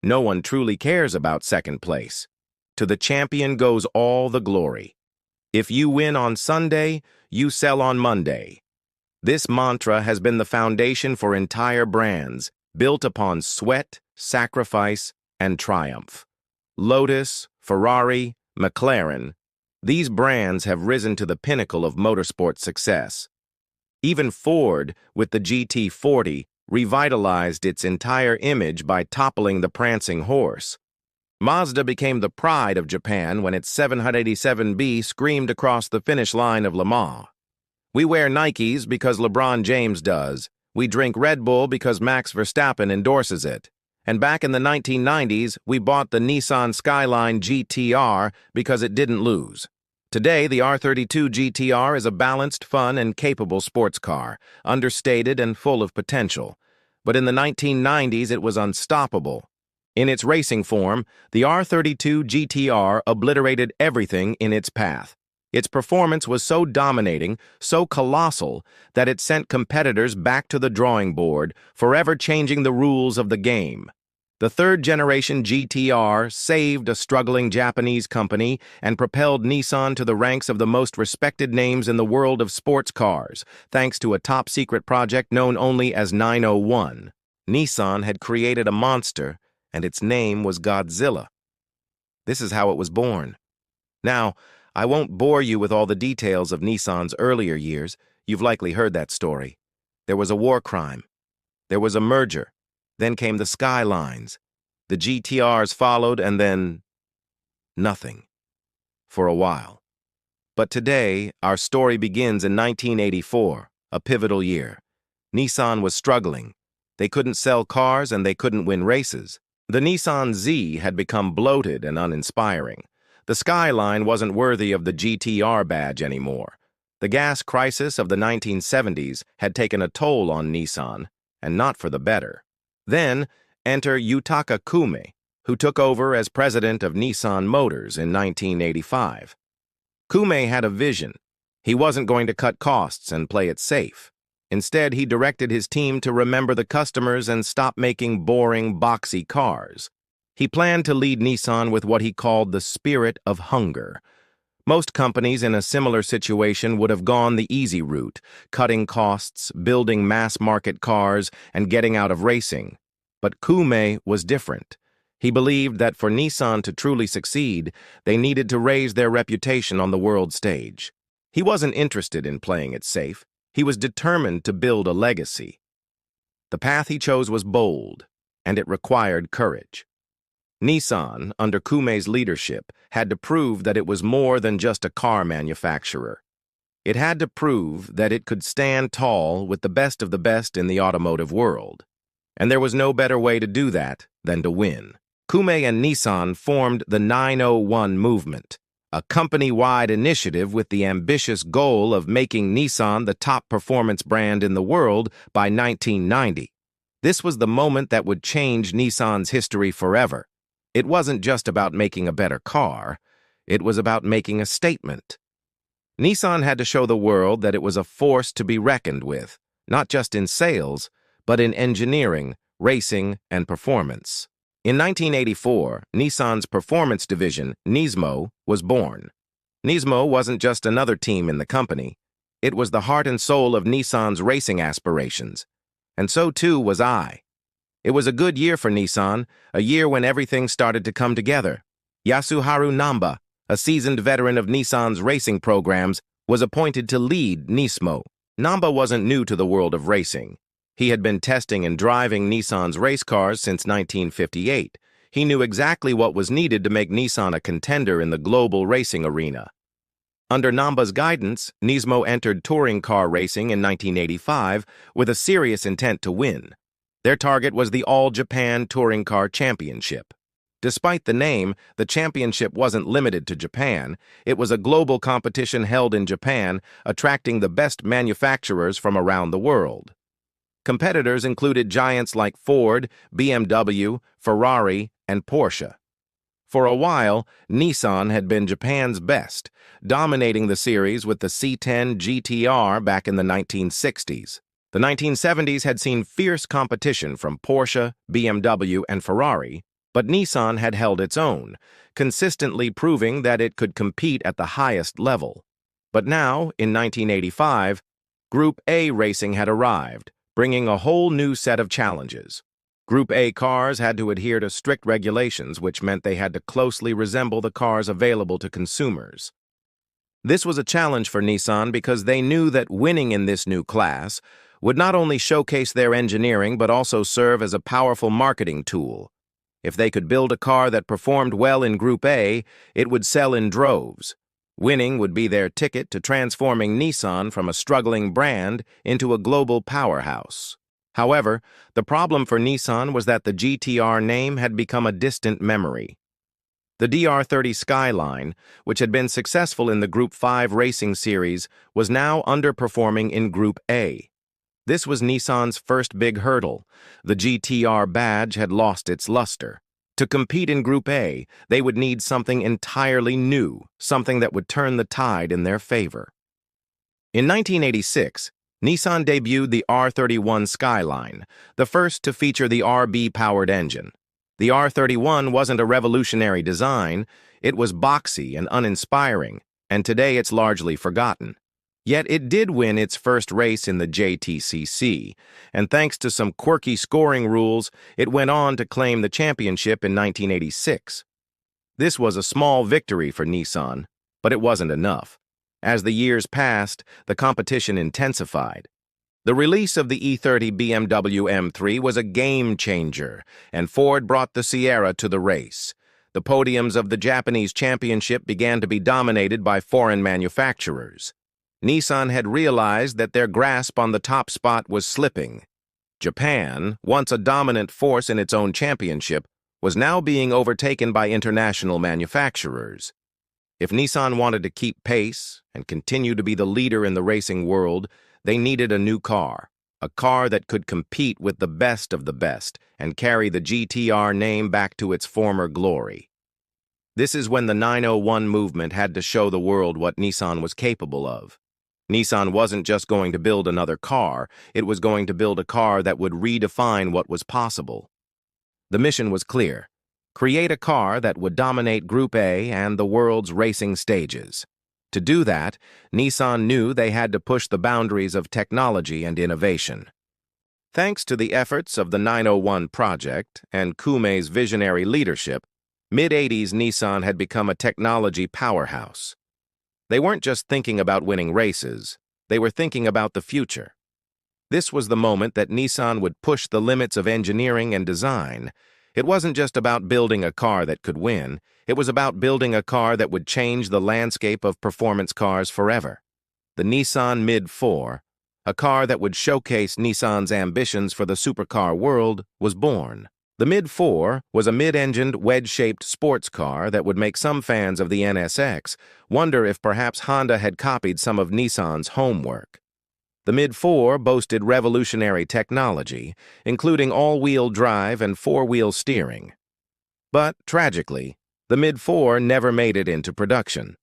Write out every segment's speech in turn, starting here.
No one truly cares about second place. To the champion goes all the glory. If you win on Sunday, you sell on Monday. This mantra has been the foundation for entire brands, built upon sweat, sacrifice, and triumph. Lotus, Ferrari, McLaren, these brands have risen to the pinnacle of motorsport success. Even Ford, with the GT40, revitalized its entire image by toppling the prancing horse. Mazda became the pride of Japan when its 787B screamed across the finish line of Le Mans. We wear Nikes because LeBron James does. We drink Red Bull because Max Verstappen endorses it. And back in the 1990s, we bought the Nissan Skyline GT-R because it didn't lose. Today, the R32 GT-R is a balanced, fun, and capable sports car, understated and full of potential. But in the 1990s, it was unstoppable. In its racing form, the R32 GT-R obliterated everything in its path. Its performance was so dominating, so colossal, that it sent competitors back to the drawing board, forever changing the rules of the game. The third-generation GT-R saved a struggling Japanese company and propelled Nissan to the ranks of the most respected names in the world of sports cars, thanks to a top-secret project known only as 901. Nissan had created a monster, and its name was Godzilla. This is how it was born. Now, I won't bore you with all the details of Nissan's earlier years. You've likely heard that story. There was a war crime. There was a merger. Then came the Skylines. The GTRs followed, and then nothing. For a while. But today, our story begins in 1984, a pivotal year. Nissan was struggling. They couldn't sell cars and they couldn't win races. The Nissan Z had become bloated and uninspiring. The Skyline wasn't worthy of the GT-R badge anymore. The gas crisis of the 1970s had taken a toll on Nissan, and not for the better. Then, enter Yutaka Kume, who took over as president of Nissan Motors in 1985. Kume had a vision. He wasn't going to cut costs and play it safe. Instead, he directed his team to remember the customers and stop making boring, boxy cars. He planned to lead Nissan with what he called the spirit of hunger. Most companies in a similar situation would have gone the easy route, cutting costs, building mass-market cars, and getting out of racing. But Kume was different. He believed that for Nissan to truly succeed, they needed to raise their reputation on the world stage. He wasn't interested in playing it safe. He was determined to build a legacy. The path he chose was bold, and it required courage. Nissan, under Kume's leadership, had to prove that it was more than just a car manufacturer. It had to prove that it could stand tall with the best of the best in the automotive world. And there was no better way to do that than to win. Kume and Nissan formed the 901 movement, a company-wide initiative with the ambitious goal of making Nissan the top performance brand in the world by 1990. This was the moment that would change Nissan's history forever. It wasn't just about making a better car, it was about making a statement. Nissan had to show the world that it was a force to be reckoned with, not just in sales, but in engineering, racing, and performance. In 1984, Nissan's performance division, Nismo, was born. Nismo wasn't just another team in the company. It was the heart and soul of Nissan's racing aspirations. And so too was I. It was a good year for Nissan, a year when everything started to come together. Yasuharu Namba, a seasoned veteran of Nissan's racing programs, was appointed to lead Nismo. Namba wasn't new to the world of racing. He had been testing and driving Nissan's race cars since 1958. He knew exactly what was needed to make Nissan a contender in the global racing arena. Under Namba's guidance, Nismo entered touring car racing in 1985 with a serious intent to win. Their target was the All-Japan Touring Car Championship. Despite the name, the championship wasn't limited to Japan. It was a global competition held in Japan, attracting the best manufacturers from around the world. Competitors included giants like Ford, BMW, Ferrari, and Porsche. For a while, Nissan had been Japan's best, dominating the series with the C10 GT-R back in the 1960s. The 1970s had seen fierce competition from Porsche, BMW, and Ferrari, But Nissan had held its own, consistently proving that it could compete at the highest level. But now, in 1985, Group A racing had arrived, bringing a whole new set of challenges. Group A cars had to adhere to strict regulations, which meant they had to closely resemble the cars available to consumers. This was a challenge for Nissan because they knew that winning in this new class would not only showcase their engineering but also serve as a powerful marketing tool. If they could build a car that performed well in Group A, it would sell in droves. Winning would be their ticket to transforming Nissan from a struggling brand into a global powerhouse. However, the problem for Nissan was that the GT-R name had become a distant memory. The DR30 Skyline, which had been successful in the Group 5 racing series, was now underperforming in Group A. This was Nissan's first big hurdle. The GT-R badge had lost its luster. To compete in Group A, they would need something entirely new, something that would turn the tide in their favor. In 1986, Nissan debuted the R31 Skyline, the first to feature the RB-powered engine. The R31 wasn't a revolutionary design, it was boxy and uninspiring, and today it's largely forgotten. Yet it did win its first race in the JTCC, and thanks to some quirky scoring rules, it went on to claim the championship in 1986. This was a small victory for Nissan, but it wasn't enough. As the years passed, the competition intensified. The release of the E30 BMW M3 was a game-changer, and Ford brought the Sierra to the race. The podiums of the Japanese championship began to be dominated by foreign manufacturers. Nissan had realized that their grasp on the top spot was slipping. Japan, once a dominant force in its own championship, was now being overtaken by international manufacturers. If Nissan wanted to keep pace and continue to be the leader in the racing world, they needed a new car, a car that could compete with the best of the best and carry the GT-R name back to its former glory. This is when the 901 movement had to show the world what Nissan was capable of. Nissan wasn't just going to build another car, it was going to build a car that would redefine what was possible. The mission was clear: create a car that would dominate Group A and the world's racing stages. To do that, Nissan knew they had to push the boundaries of technology and innovation. Thanks to the efforts of the 901 project and Kumei's visionary leadership, mid-80s Nissan had become a technology powerhouse. They weren't just thinking about winning races, they were thinking about the future. This was the moment that Nissan would push the limits of engineering and design. It wasn't just about building a car that could win, it was about building a car that would change the landscape of performance cars forever. The Nissan Mid-4, a car that would showcase Nissan's ambitions for the supercar world, was born. The Mid-4 was a mid-engined, wedge-shaped sports car that would make some fans of the NSX wonder if perhaps Honda had copied some of Nissan's homework. The Mid-4 boasted revolutionary technology, including all-wheel drive and four-wheel steering. But, tragically, the Mid-4 never made it into production.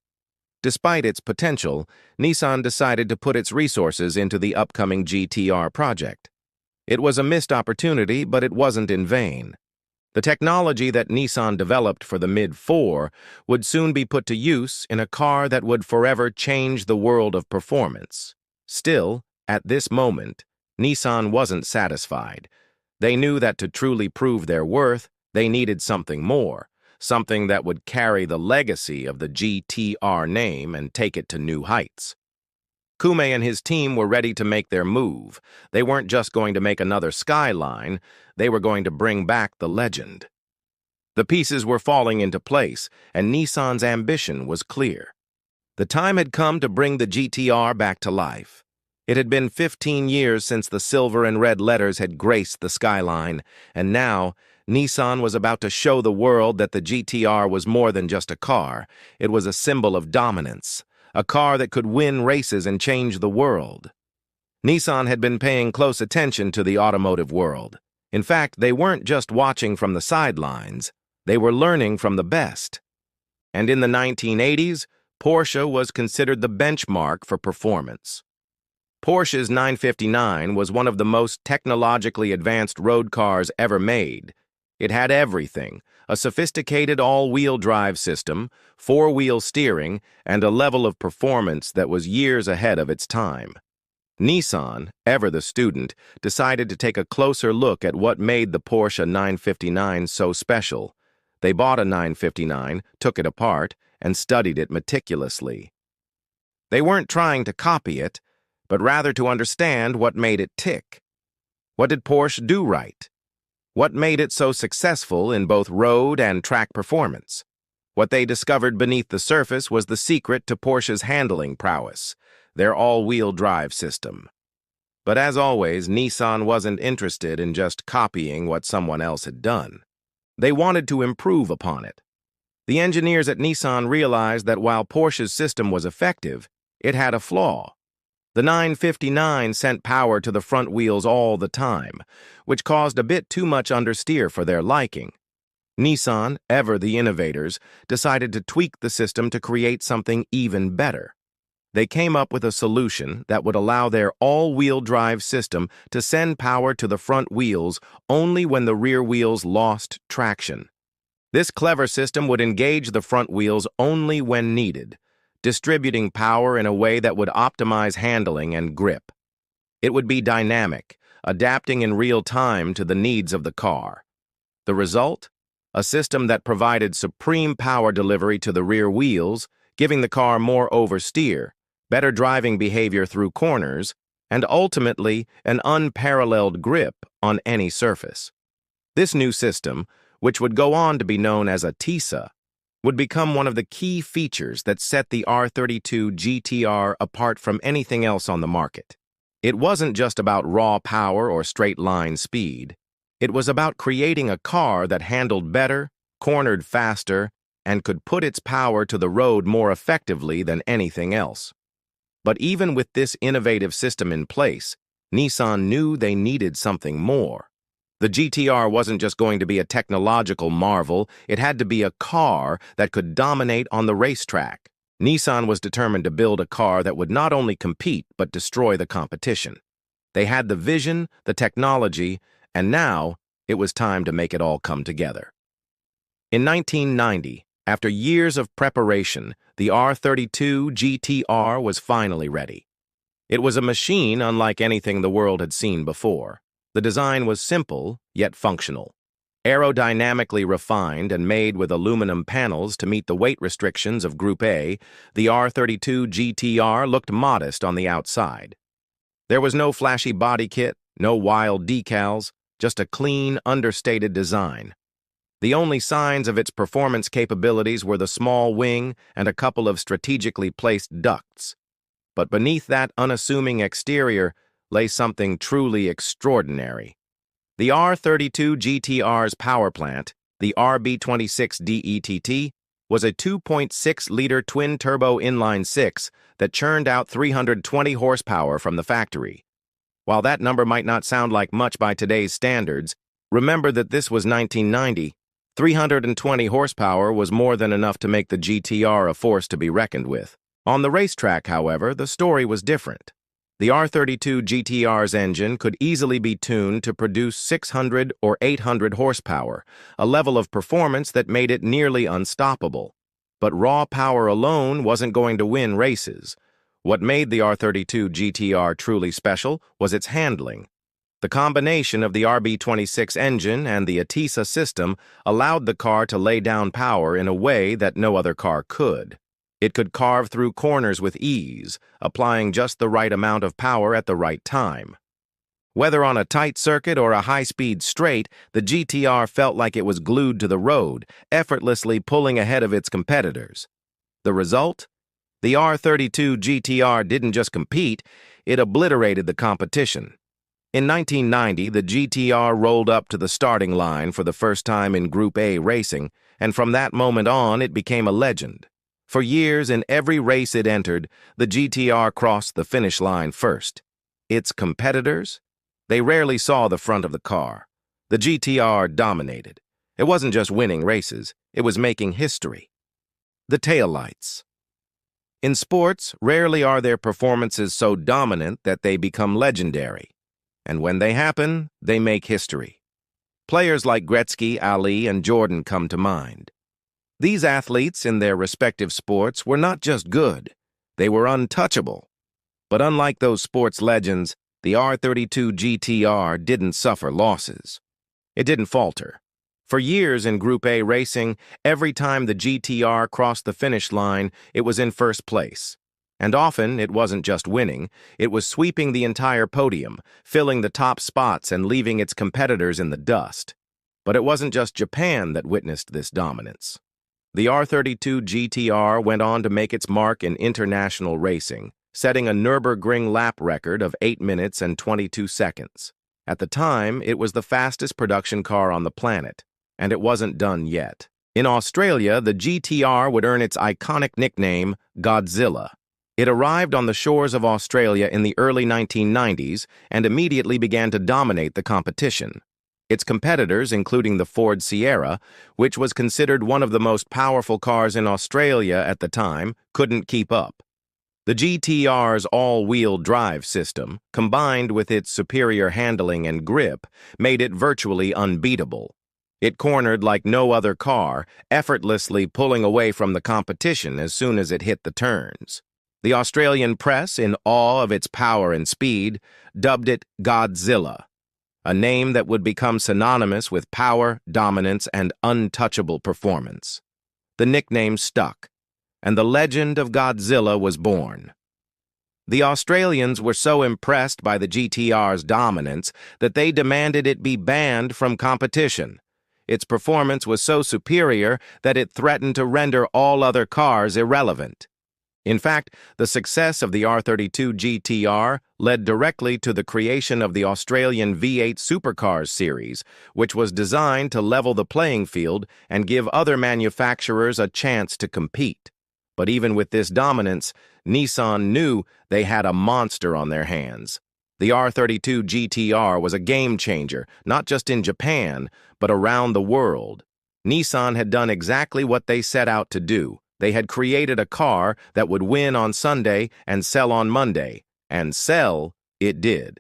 Despite its potential, Nissan decided to put its resources into the upcoming GT-R project. It was a missed opportunity, but it wasn't in vain. The technology that Nissan developed for the Mid-4 would soon be put to use in a car that would forever change the world of performance. Still, at this moment, Nissan wasn't satisfied. They knew that to truly prove their worth, they needed something more, something that would carry the legacy of the GT-R name and take it to new heights. Kumei and his team were ready to make their move. They weren't just going to make another Skyline, they were going to bring back the legend. The pieces were falling into place, and Nissan's ambition was clear. The time had come to bring the GT-R back to life. It had been 15 years since the silver and red letters had graced the Skyline, and now Nissan was about to show the world that the GT-R was more than just a car. It was a symbol of dominance, a car that could win races and change the world. Nissan had been paying close attention to the automotive world. In fact, they weren't just watching from the sidelines, they were learning from the best. And in the 1980s, Porsche was considered the benchmark for performance. Porsche's 959 was one of the most technologically advanced road cars ever made. It had everything: a sophisticated all-wheel drive system, four-wheel steering, and a level of performance that was years ahead of its time. Nissan, ever the student, decided to take a closer look at what made the Porsche 959 so special. They bought a 959, took it apart, and studied it meticulously. They weren't trying to copy it, but rather to understand what made it tick. What did Porsche do right? What made it so successful in both road and track performance? What they discovered beneath the surface was the secret to Porsche's handling prowess, their all-wheel drive system. But as always, Nissan wasn't interested in just copying what someone else had done. They wanted to improve upon it. The engineers at Nissan realized that while Porsche's system was effective, it had a flaw. The 959 sent power to the front wheels all the time, which caused a bit too much understeer for their liking. Nissan, ever the innovators, decided to tweak the system to create something even better. They came up with a solution that would allow their all-wheel drive system to send power to the front wheels only when the rear wheels lost traction. This clever system would engage the front wheels only when needed, distributing power in a way that would optimize handling and grip. It would be dynamic, adapting in real time to the needs of the car. The result? A system that provided supreme power delivery to the rear wheels, giving the car more oversteer, better driving behavior through corners, and ultimately an unparalleled grip on any surface. This new system, which would go on to be known as a TISA, would become one of the key features that set the R32 GT-R apart from anything else on the market. It wasn't just about raw power or straight-line speed. It was about creating a car that handled better, cornered faster, and could put its power to the road more effectively than anything else. But even with this innovative system in place, Nissan knew they needed something more. The GT-R wasn't just going to be a technological marvel, it had to be a car that could dominate on the racetrack. Nissan was determined to build a car that would not only compete but destroy the competition. They had the vision, the technology, and now it was time to make it all come together. In 1990, after years of preparation, the R32 GT-R was finally ready. It was a machine unlike anything the world had seen before. The design was simple, yet functional. Aerodynamically refined and made with aluminum panels to meet the weight restrictions of Group A, the R32 GT-R looked modest on the outside. There was no flashy body kit, no wild decals, just a clean, understated design. The only signs of its performance capabilities were the small wing and a couple of strategically placed ducts. But beneath that unassuming exterior lay something truly extraordinary. The R32 GT-R's power plant, the RB26DETT, was a 2.6-liter twin-turbo inline-six that churned out 320 horsepower from the factory. While that number might not sound like much by today's standards, remember that this was 1990. 320 horsepower was more than enough to make the GT-R a force to be reckoned with. On the racetrack, however, the story was different. The R32 GT-R's engine could easily be tuned to produce 600 or 800 horsepower, a level of performance that made it nearly unstoppable. But raw power alone wasn't going to win races. What made the R32 GT-R truly special was its handling. The combination of the RB26 engine and the ATISA system allowed the car to lay down power in a way that no other car could. It could carve through corners with ease, applying just the right amount of power at the right time. Whether on a tight circuit or a high-speed straight, the GT-R felt like it was glued to the road, effortlessly pulling ahead of its competitors. The result? The R32 GT-R didn't just compete, it obliterated the competition. In 1990, the GT-R rolled up to the starting line for the first time in Group A racing, and from that moment on, it became a legend. For years, in every race it entered, the GT-R crossed the finish line first. Its competitors? They rarely saw the front of the car. The GT-R dominated. It wasn't just winning races, it was making history. The taillights. In sports, rarely are their performances so dominant that they become legendary. And when they happen, they make history. Players like Gretzky, Ali, and Jordan come to mind. These athletes in their respective sports were not just good, they were untouchable. But unlike those sports legends, the R32 GT-R didn't suffer losses. It didn't falter. For years in Group A racing, every time the GT-R crossed the finish line, it was in first place. And often, it wasn't just winning, it was sweeping the entire podium, filling the top spots and leaving its competitors in the dust. But it wasn't just Japan that witnessed this dominance. The R32 GT-R went on to make its mark in international racing, setting a Nürburgring lap record of 8 minutes and 22 seconds. At the time, it was the fastest production car on the planet, and it wasn't done yet. In Australia, the GT-R would earn its iconic nickname, Godzilla. It arrived on the shores of Australia in the early 1990s and immediately began to dominate the competition. Its competitors, including the Ford Sierra, which was considered one of the most powerful cars in Australia at the time, couldn't keep up. The GT-R's all-wheel drive system, combined with its superior handling and grip, made it virtually unbeatable. It cornered like no other car, effortlessly pulling away from the competition as soon as it hit the turns. The Australian press, in awe of its power and speed, dubbed it Godzilla, a name that would become synonymous with power, dominance, and untouchable performance. The nickname stuck, and the legend of Godzilla was born. The Australians were so impressed by the GT-R's dominance that they demanded it be banned from competition. Its performance was so superior that it threatened to render all other cars irrelevant. In fact, the success of the R32 GT-R led directly to the creation of the Australian V8 Supercars series, which was designed to level the playing field and give other manufacturers a chance to compete. But even with this dominance, Nissan knew they had a monster on their hands. The R32 GT-R was a game-changer, not just in Japan, but around the world. Nissan had done exactly what they set out to do. They had created a car that would win on Sunday and sell on Monday, and sell it did.